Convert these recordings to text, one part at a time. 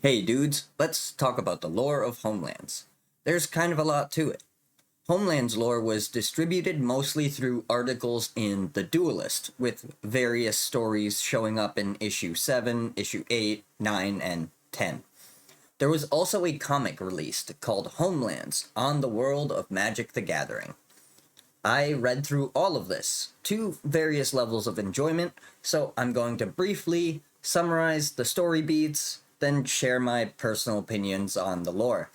Hey dudes, let's talk about the lore of Homelands. There's kind of a lot to it. Homelands lore was distributed mostly through articles in The Duelist, with various stories showing up in issue 7, issue 8, 9, and 10. There was also a comic released called Homelands on the World of Magic the Gathering. I read through all of this to various levels of enjoyment, so I'm going to briefly summarize the story beats, then share my personal opinions on the lore.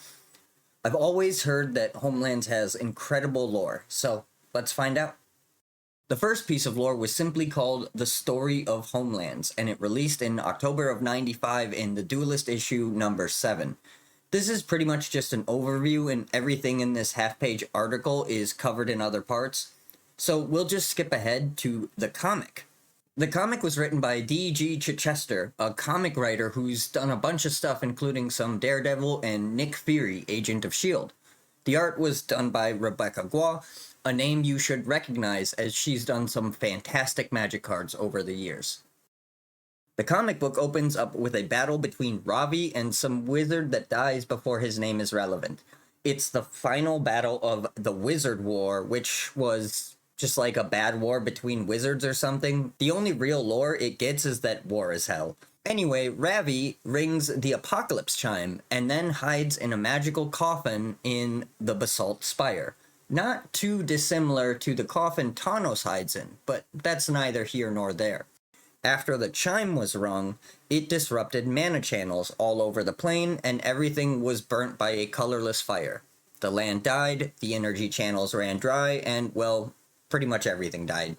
I've always heard that Homelands has incredible lore, so let's find out. The first piece of lore was simply called The Story of Homelands, and it released in October of 95 in the Duelist issue number 7. This is pretty much just an overview, and everything in this half-page article is covered in other parts, so we'll just skip ahead to the comic. The comic was written by D.G. Chichester, a comic writer who's done a bunch of stuff including some Daredevil and Nick Fury, Agent of S.H.I.E.L.D. The art was done by Rebecca Gua, a name you should recognize as she's done some fantastic Magic cards over the years. The comic book opens up with a battle between Ravi and some wizard that dies before his name is relevant. It's the final battle of the Wizard War, which was just like a bad war between wizards or something. The only real lore it gets is that war is hell. Anyway, Ravi rings the apocalypse chime and then hides in a magical coffin in the Basalt Spire. Not too dissimilar to the coffin Tanos hides in, but that's neither here nor there. After the chime was rung, it disrupted mana channels all over the plane and everything was burnt by a colorless fire. The land died, the energy channels ran dry, and, well, pretty much everything died.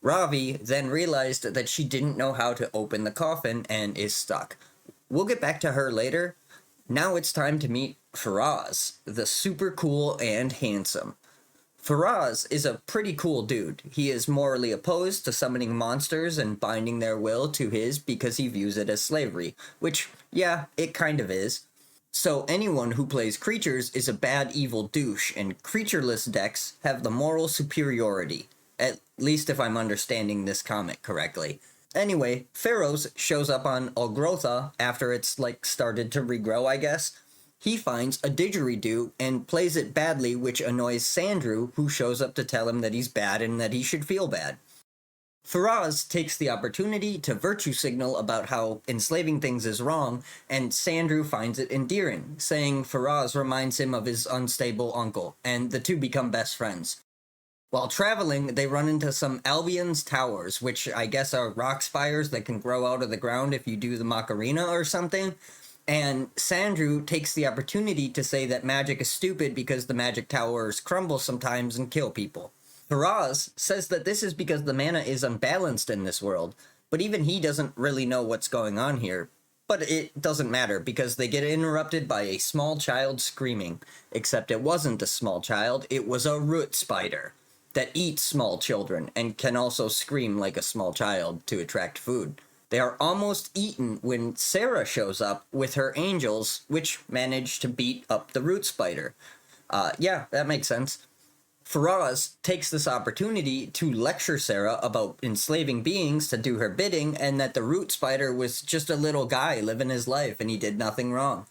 Ravi then realized that she didn't know how to open the coffin and is stuck. We'll get back to her later. Now it's time to meet Faraz, the super cool and handsome. Faraz is a pretty cool dude. He is morally opposed to summoning monsters and binding their will to his because he views it as slavery, which, yeah, it kind of is. So anyone who plays creatures is a bad evil douche, and creatureless decks have the moral superiority. At least if I'm understanding this comic correctly. Anyway, Pharaohs shows up on Olgrotha after it's, started to regrow, I guess. He finds a didgeridoo and plays it badly, which annoys Sandrew, who shows up to tell him that he's bad and that he should feel bad. Faraz takes the opportunity to virtue signal about how enslaving things is wrong, and Sandrew finds it endearing, saying Faraz reminds him of his unstable uncle, and the two become best friends. While traveling, they run into some Albion's towers, which I guess are rock spires that can grow out of the ground if you do the Macarena or something, and Sandrew takes the opportunity to say that magic is stupid because the magic towers crumble sometimes and kill people. Faraz says that this is because the mana is unbalanced in this world, but even he doesn't really know what's going on here. But it doesn't matter, because they get interrupted by a small child screaming. Except it wasn't a small child, it was a root spider that eats small children and can also scream like a small child to attract food. They are almost eaten when Sarah shows up with her angels, which manage to beat up the root spider. Yeah, that makes sense. Faraz takes this opportunity to lecture Sarah about enslaving beings to do her bidding, and that the root spider was just a little guy living his life and he did nothing wrong.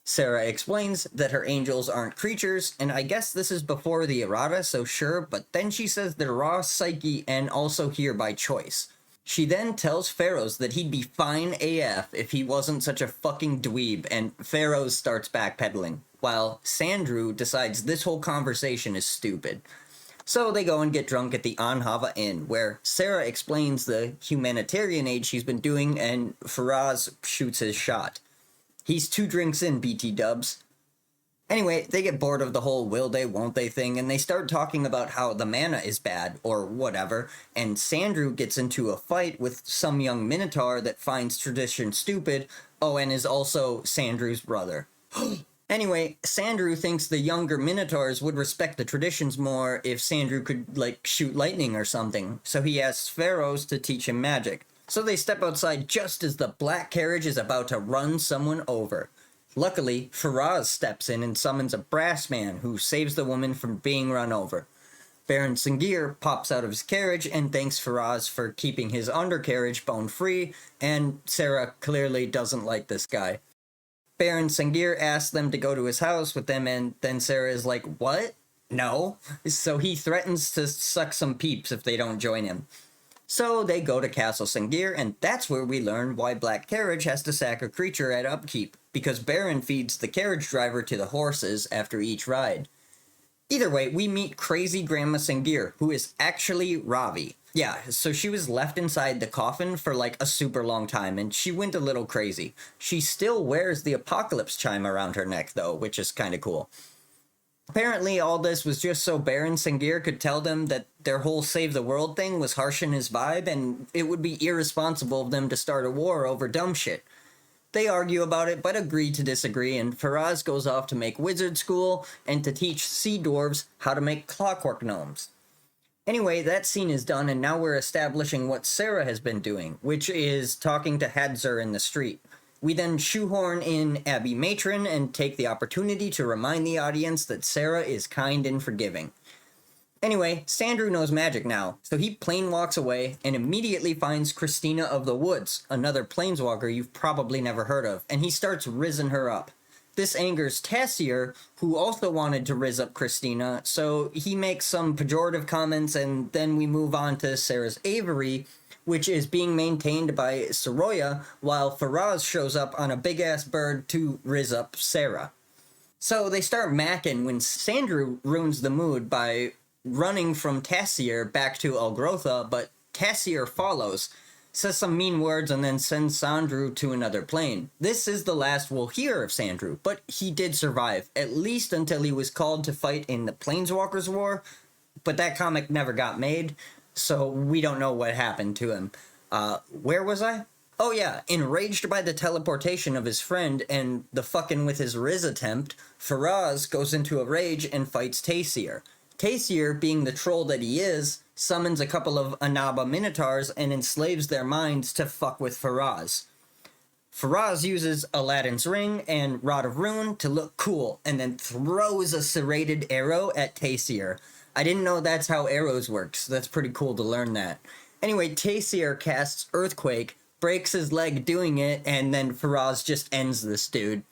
Sarah explains that her angels aren't creatures, and I guess this is before the errata, so sure, but then she says they're raw psyche and also here by choice. She then tells Pharaohs that he'd be fine AF if he wasn't such a fucking dweeb, and Pharaohs starts backpedaling, while Sandrew decides this whole conversation is stupid. So they go and get drunk at the Anhava Inn, where Sarah explains the humanitarian aid she's been doing, and Faraz shoots his shot. He's 2 drinks in, BT dubs. Anyway, they get bored of the whole will they, won't they thing, and they start talking about how the mana is bad, or whatever, and Sandrew gets into a fight with some young Minotaur that finds tradition stupid, and is also Sandrew's brother. Anyway, Sandrew thinks the younger Minotaurs would respect the traditions more if Sandrew could, shoot lightning or something, so he asks Pharaohs to teach him magic. So they step outside just as the black carriage is about to run someone over. Luckily, Faraz steps in and summons a brass man who saves the woman from being run over. Baron Sengir pops out of his carriage and thanks Faraz for keeping his undercarriage bone-free, and Sarah clearly doesn't like this guy. Baron Sengir asks them to go to his house with them, and then Sarah is like, what? No. So he threatens to suck some peeps if they don't join him. So they go to Castle Sengir, and that's where we learn why Black Carriage has to sack a creature at upkeep, because Baron feeds the carriage driver to the horses after each ride. Either way, we meet crazy Grandma Sengir, who is actually Ravi. Yeah, so she was left inside the coffin for like a super long time, and she went a little crazy. She still wears the apocalypse chime around her neck, though, which is kind of cool. Apparently, all this was just so Baron Sengir could tell them that their whole save the world thing was harshing his vibe, and it would be irresponsible of them to start a war over dumb shit. They argue about it, but agree to disagree, and Faraz goes off to make wizard school and to teach sea dwarves how to make clockwork gnomes. Anyway, that scene is done, and now we're establishing what Sarah has been doing, which is talking to Hadzer in the street. We then shoehorn in Abby Matron and take the opportunity to remind the audience that Sarah is kind and forgiving. Anyway, Sandrew knows magic now, so he plane walks away and immediately finds Christina of the Woods, another planeswalker you've probably never heard of, and he starts rizzing her up. This angers Tassier, who also wanted to rizz up Christina, so he makes some pejorative comments, and then we move on to Sarah's Aviary, which is being maintained by Soroya, while Faraz shows up on a big-ass bird to rizz up Sarah. So they start macking when Sandrew ruins the mood by running from Tassier back to Algrotha, but Tassier follows, says some mean words, and then sends Sandrew to another plane. This is the last we'll hear of Sandrew, but he did survive, at least until he was called to fight in the Planeswalkers War, but that comic never got made, so we don't know what happened to him. Where was I? Oh yeah, enraged by the teleportation of his friend and the fucking with his Riz attempt, Faraz goes into a rage and fights Tassier. Tassier, being the troll that he is, summons a couple of Anaba Minotaurs and enslaves their minds to fuck with Faraz. Faraz uses Aladdin's Ring and Rod of Ruin to look cool, and then throws a serrated arrow at Tassier. I didn't know that's how arrows worked, so that's pretty cool to learn that. Anyway, Tassier casts Earthquake, breaks his leg doing it, and then Faraz just ends this dude.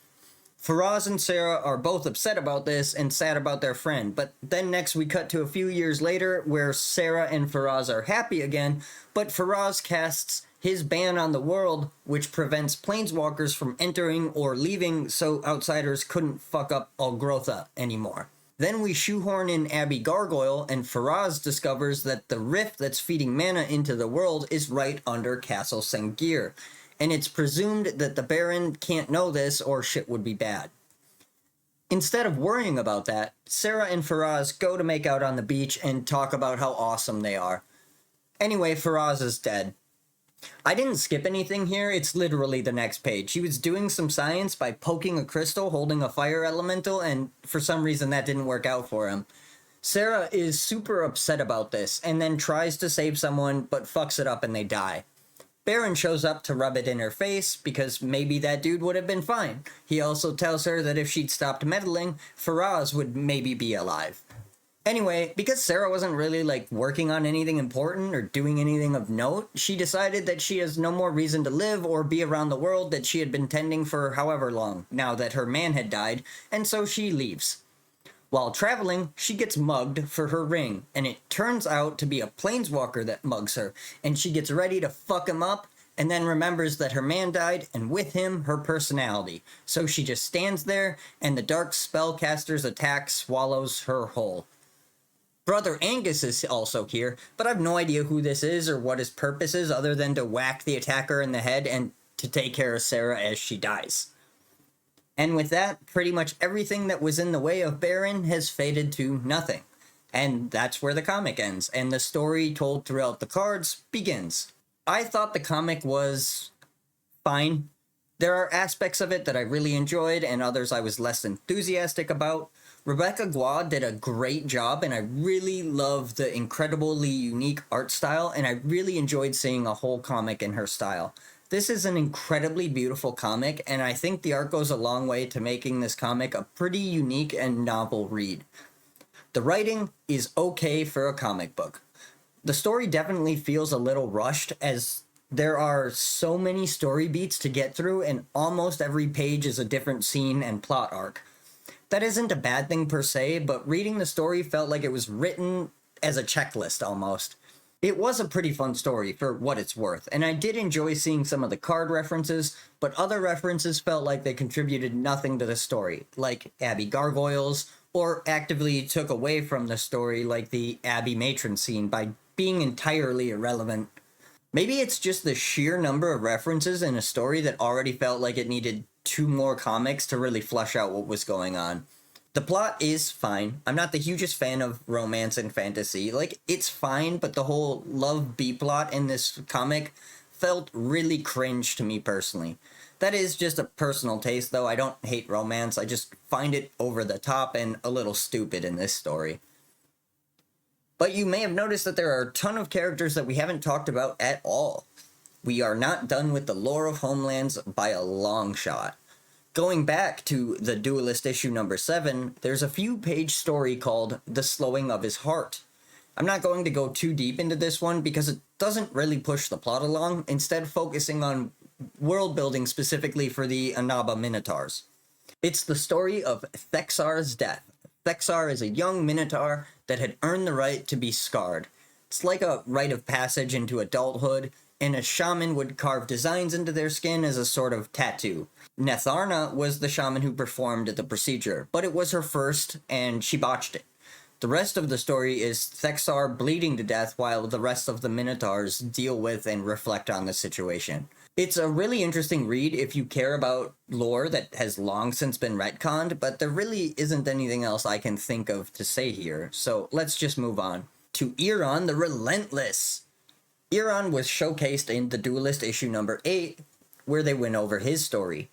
Faraz and Sarah are both upset about this and sad about their friend, but then next we cut to a few years later where Sarah and Faraz are happy again, but Faraz casts his ban on the world, which prevents planeswalkers from entering or leaving so outsiders couldn't fuck up Algrotha anymore. Then we shoehorn in Abby Gargoyle, and Faraz discovers that the rift that's feeding mana into the world is right under Castle Sengir, and it's presumed that the Baron can't know this or shit would be bad. Instead of worrying about that, Sarah and Faraz go to make out on the beach and talk about how awesome they are. Anyway, Faraz is dead. I didn't skip anything here, it's literally the next page. He was doing some science by poking a crystal holding a fire elemental, and for some reason that didn't work out for him. Sarah is super upset about this, and then tries to save someone, but fucks it up and they die. Baron shows up to rub it in her face, because maybe that dude would have been fine. He also tells her that if she'd stopped meddling, Faraz would maybe be alive. Anyway, because Sarah wasn't really, working on anything important or doing anything of note, she decided that she has no more reason to live or be around the world that she had been tending for however long, now that her man had died, and so she leaves. While traveling, she gets mugged for her ring, and it turns out to be a planeswalker that mugs her, and she gets ready to fuck him up, and then remembers that her man died, and with him, her personality. So she just stands there, and the dark spellcaster's attack swallows her whole. Brother Angus is also here, but I have no idea who this is or what his purpose is other than to whack the attacker in the head and to take care of Sarah as she dies. And with that, pretty much everything that was in the way of Baron has faded to nothing. And that's where the comic ends, and the story told throughout the cards begins. I thought the comic was fine. There are aspects of it that I really enjoyed and others I was less enthusiastic about. Rebecca Gua did a great job, and I really love the incredibly unique art style, and I really enjoyed seeing a whole comic in her style. This is an incredibly beautiful comic, and I think the art goes a long way to making this comic a pretty unique and novel read. The writing is okay for a comic book. The story definitely feels a little rushed, as There are so many story beats to get through, and almost every page is a different scene and plot arc. That isn't a bad thing per se, but reading the story felt like it was written as a checklist almost. It was a pretty fun story for what it's worth, and I did enjoy seeing some of the card references, but other references felt like they contributed nothing to the story, like Abbey Gargoyles, or actively took away from the story, like the Abbey Matron scene, by being entirely irrelevant. Maybe it's just the sheer number of references in a story that already felt like it needed two more comics to really flesh out what was going on. The plot is fine. I'm not the hugest fan of romance and fantasy. Like, it's fine, but the whole love B-plot in this comic felt really cringe to me personally. That is just a personal taste, though. I don't hate romance. I just find it over the top and a little stupid in this story. But you may have noticed that there are a ton of characters that we haven't talked about at all. We are not done with the lore of Homelands by a long shot. Going back to the Duelist issue number 7, there's a few page story called The Slowing of His Heart. I'm not going to go too deep into this one because it doesn't really push the plot along, instead focusing on world building specifically for the Anaba Minotaurs. It's the story of Thexar's death. Thexar is a young Minotaur that had earned the right to be scarred. It's like a rite of passage into adulthood, and a shaman would carve designs into their skin as a sort of tattoo. Netharna was the shaman who performed the procedure, but it was her first, and she botched it. The rest of the story is Thexar bleeding to death while the rest of the Minotaurs deal with and reflect on the situation. It's a really interesting read if you care about lore that has long since been retconned, but there really isn't anything else I can think of to say here, so let's just move on. To Eron the Relentless! Eron was showcased in The Duelist issue number 8, where they went over his story.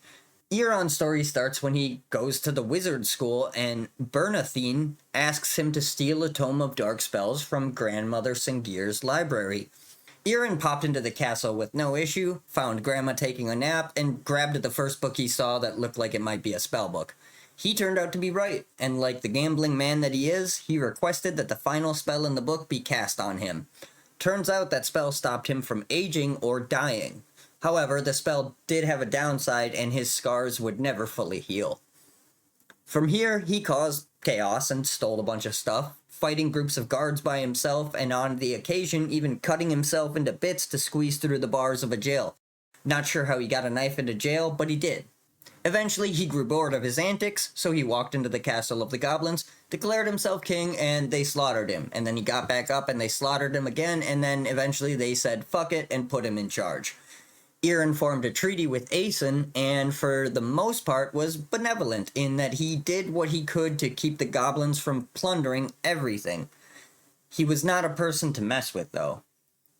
Eron's story starts when he goes to the wizard school and Bernathine asks him to steal a tome of dark spells from grandmother Sengir's library. Eron popped into the castle with no issue, found Grandma taking a nap, and grabbed the first book he saw that looked like it might be a spell book. He turned out to be right, and like the gambling man that he is, he requested that the final spell in the book be cast on him. Turns out that spell stopped him from aging or dying. However, the spell did have a downside, and his scars would never fully heal. From here, he caused chaos and stole a bunch of stuff, fighting groups of guards by himself, and on the occasion even cutting himself into bits to squeeze through the bars of a jail. Not sure how he got a knife into jail, but he did. Eventually, he grew bored of his antics, so he walked into the castle of the goblins, declared himself king, and they slaughtered him. And then he got back up and they slaughtered him again, and then eventually they said fuck it and put him in charge. Eron formed a treaty with Aeson, and for the most part was benevolent in that he did what he could to keep the goblins from plundering everything. He was not a person to mess with, though.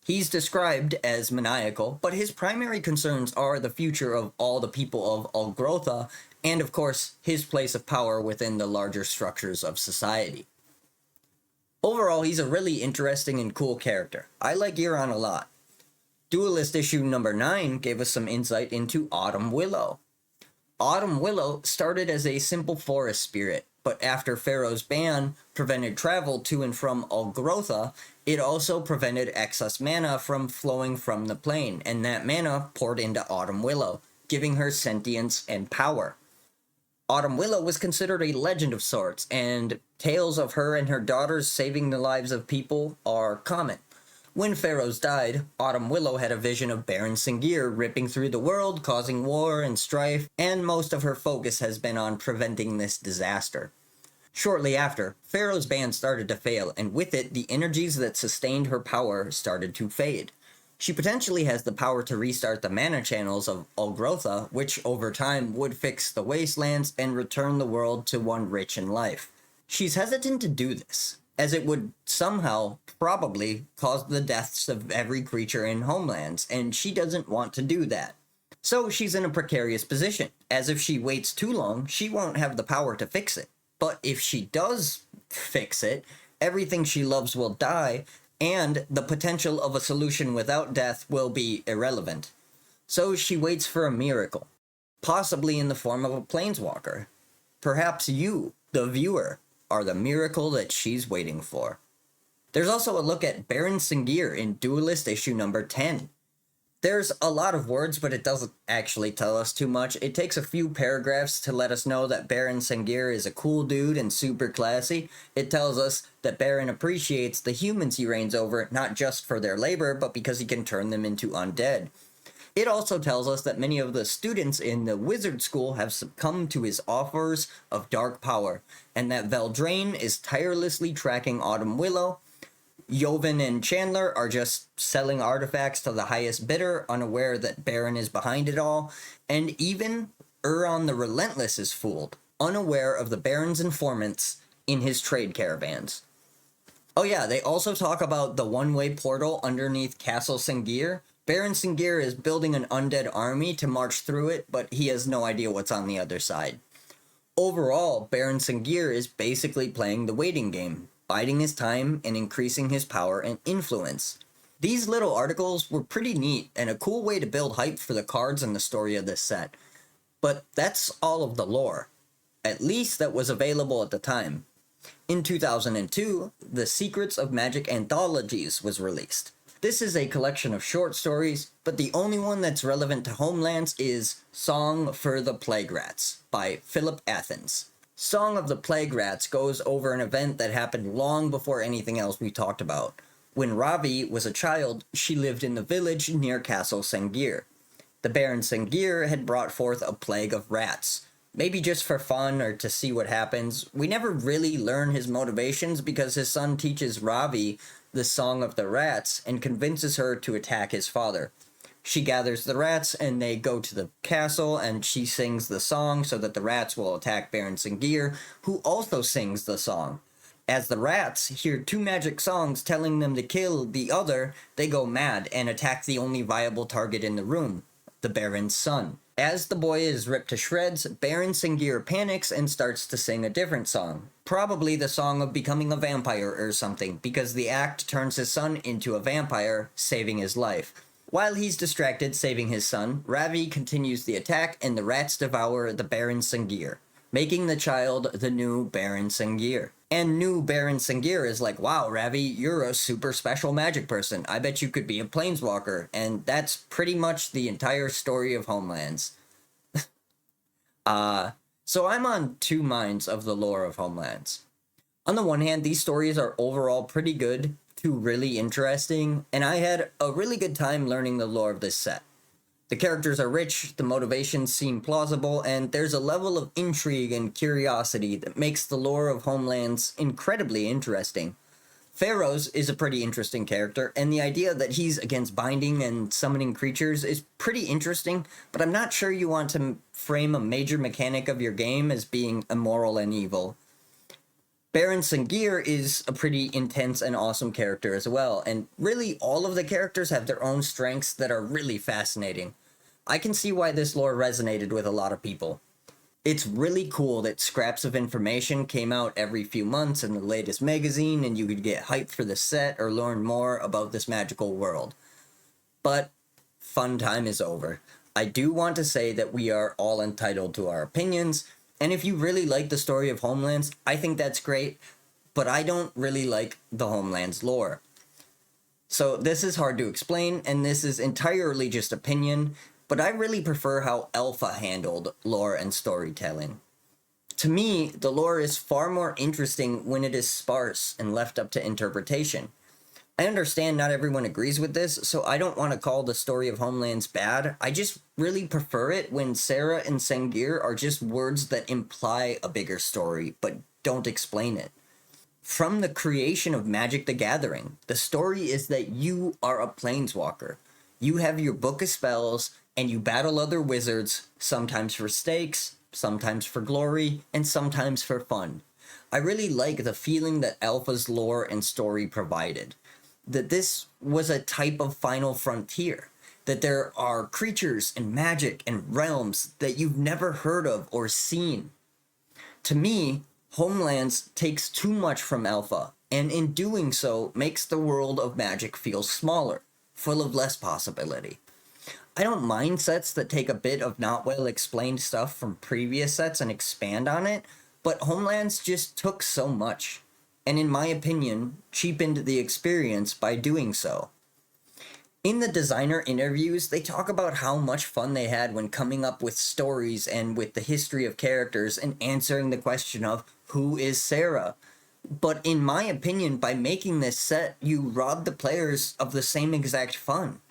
He's described as maniacal, but his primary concerns are the future of all the people of Algrotha, and of course, his place of power within the larger structures of society. Overall, he's a really interesting and cool character. I like Eron a lot. Duelist issue number 9 gave us some insight into Autumn Willow. Autumn Willow started as a simple forest spirit, but after Pharaoh's ban prevented travel to and from Algrotha, it also prevented excess mana from flowing from the plane, and that mana poured into Autumn Willow, giving her sentience and power. Autumn Willow was considered a legend of sorts, and tales of her and her daughters saving the lives of people are common. When Pharaohs died, Autumn Willow had a vision of Baron Sengir ripping through the world, causing war and strife, and most of her focus has been on preventing this disaster. Shortly after, Pharaoh's ban started to fail, and with it, the energies that sustained her power started to fade. She potentially has the power to restart the mana channels of Algrotha, which over time would fix the wastelands and return the world to one rich in life. She's hesitant to do this, as it would somehow probably cause the deaths of every creature in Homelands, and she doesn't want to do that. So she's in a precarious position, as if she waits too long, she won't have the power to fix it. But if she does fix it, everything she loves will die, and the potential of a solution without death will be irrelevant. So she waits for a miracle, possibly in the form of a planeswalker. Perhaps you, the viewer, are the miracle that she's waiting for. There's also a look at Baron Sengir in Duelist issue number 10. There's a lot of words, but it doesn't actually tell us too much. It takes a few paragraphs to let us know that Baron Sengir is a cool dude and super classy. It tells us that Baron appreciates the humans he reigns over, not just for their labor, but because he can turn them into undead. It also tells us that many of the students in the wizard school have succumbed to his offers of dark power, and that Veldraine is tirelessly tracking Autumn Willow. Joven and Chandler are just selling artifacts to the highest bidder, unaware that Baron is behind it all, and even Eron the Relentless is fooled, unaware of the Baron's informants in his trade caravans. Oh yeah, they also talk about the one-way portal underneath Castle Sengir. Baron Sengir is building an undead army to march through it, but he has no idea what's on the other side. Overall, Baron Sengir is basically playing the waiting game, biding his time and increasing his power and influence. These little articles were pretty neat and a cool way to build hype for the cards and the story of this set. But that's all of the lore. At least that was available at the time. In 2002, the Secrets of Magic Anthologies was released. This is a collection of short stories, but the only one that's relevant to Homelands is Song for the Plague Rats by Philip Athens. Song of the Plague Rats goes over an event that happened long before anything else we talked about. When Ravi was a child, she lived in the village near Castle Sengir. The Baron Sengir had brought forth a plague of rats. Maybe just for fun or to see what happens. We never really learn his motivations because his son teaches Ravi the Song of the Rats and convinces her to attack his father. She gathers the rats and they go to the castle and she sings the song so that the rats will attack Baron Sengir, who also sings the song. As the rats hear two magic songs telling them to kill the other, they go mad and attack the only viable target in the room, the Baron's son. As the boy is ripped to shreds, Baron Sengir panics and starts to sing a different song. Probably the song of becoming a vampire or something, because the act turns his son into a vampire, saving his life. While he's distracted saving his son, Ravi continues the attack and the rats devour the Baron Sengir, making the child the new Baron Sengir. And new Baron Sengir is like, wow, Ravi, you're a super special magic person. I bet you could be a planeswalker. And that's pretty much the entire story of Homelands. So I'm on two minds of the lore of Homelands. On the one hand, these stories are overall pretty good to really interesting, and I had a really good time learning the lore of this set. The characters are rich, the motivations seem plausible, and there's a level of intrigue and curiosity that makes the lore of Homelands incredibly interesting. Pharaohs is a pretty interesting character, and the idea that he's against binding and summoning creatures is pretty interesting, but I'm not sure you want to frame a major mechanic of your game as being immoral and evil. Baron Sengir is a pretty intense and awesome character as well, and really all of the characters have their own strengths that are really fascinating. I can see why this lore resonated with a lot of people. It's really cool that scraps of information came out every few months in the latest magazine and you could get hyped for the set or learn more about this magical world. But fun time is over. I do want to say that we are all entitled to our opinions, and if you really like the story of Homelands, I think that's great, but I don't really like the Homelands lore. So this is hard to explain, and this is entirely just opinion, but I really prefer how Alpha handled lore and storytelling. To me, the lore is far more interesting when it is sparse and left up to interpretation. I understand not everyone agrees with this, so I don't want to call the story of Homelands bad. I just really prefer it when Sarah and Sengir are just words that imply a bigger story, but don't explain it. From the creation of Magic the Gathering, the story is that you are a planeswalker. You have your book of spells, and you battle other wizards, sometimes for stakes, sometimes for glory, and sometimes for fun. I really like the feeling that Alpha's lore and story provided. That this was a type of final frontier. That there are creatures and magic and realms that you've never heard of or seen. To me, Homelands takes too much from Alpha, and in doing so makes the world of Magic feel smaller, full of less possibility. I don't mind sets that take a bit of not well explained stuff from previous sets and expand on it, but Homelands just took so much, and in my opinion, cheapened the experience by doing so. In the designer interviews, they talk about how much fun they had when coming up with stories and with the history of characters and answering the question of who is Sarah. But in my opinion, by making this set, you rob the players of the same exact fun.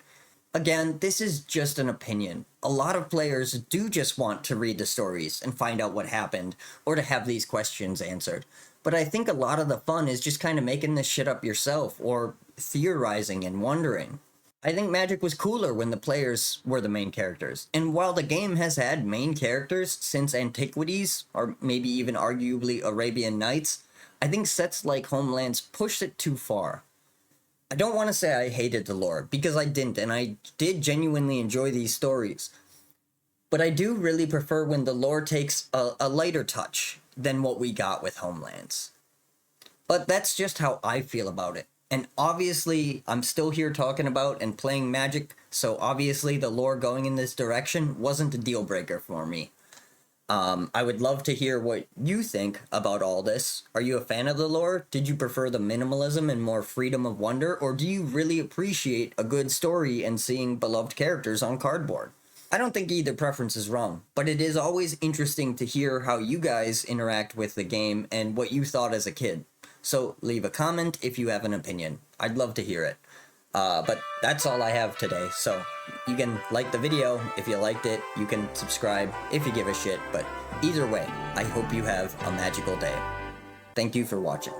Again, this is just an opinion. A lot of players do just want to read the stories and find out what happened, or to have these questions answered. But I think a lot of the fun is just kind of making this shit up yourself, or theorizing and wondering. I think Magic was cooler when the players were the main characters. And while the game has had main characters since Antiquities, or maybe even arguably Arabian Nights, I think sets like Homelands pushed it too far. I don't want to say I hated the lore, because I didn't, and I did genuinely enjoy these stories. But I do really prefer when the lore takes a lighter touch than what we got with Homelands. But that's just how I feel about it. And obviously, I'm still here talking about and playing Magic, so obviously the lore going in this direction wasn't a deal breaker for me. I would love to hear what you think about all this. Are you a fan of the lore? Did you prefer the minimalism and more freedom of wonder? Or do you really appreciate a good story and seeing beloved characters on cardboard? I don't think either preference is wrong, but it is always interesting to hear how you guys interact with the game and what you thought as a kid. So leave a comment if you have an opinion. I'd love to hear it. But that's all I have today, so you can like the video if you liked it, you can subscribe if you give a shit, but either way, I hope you have a magical day. Thank you for watching.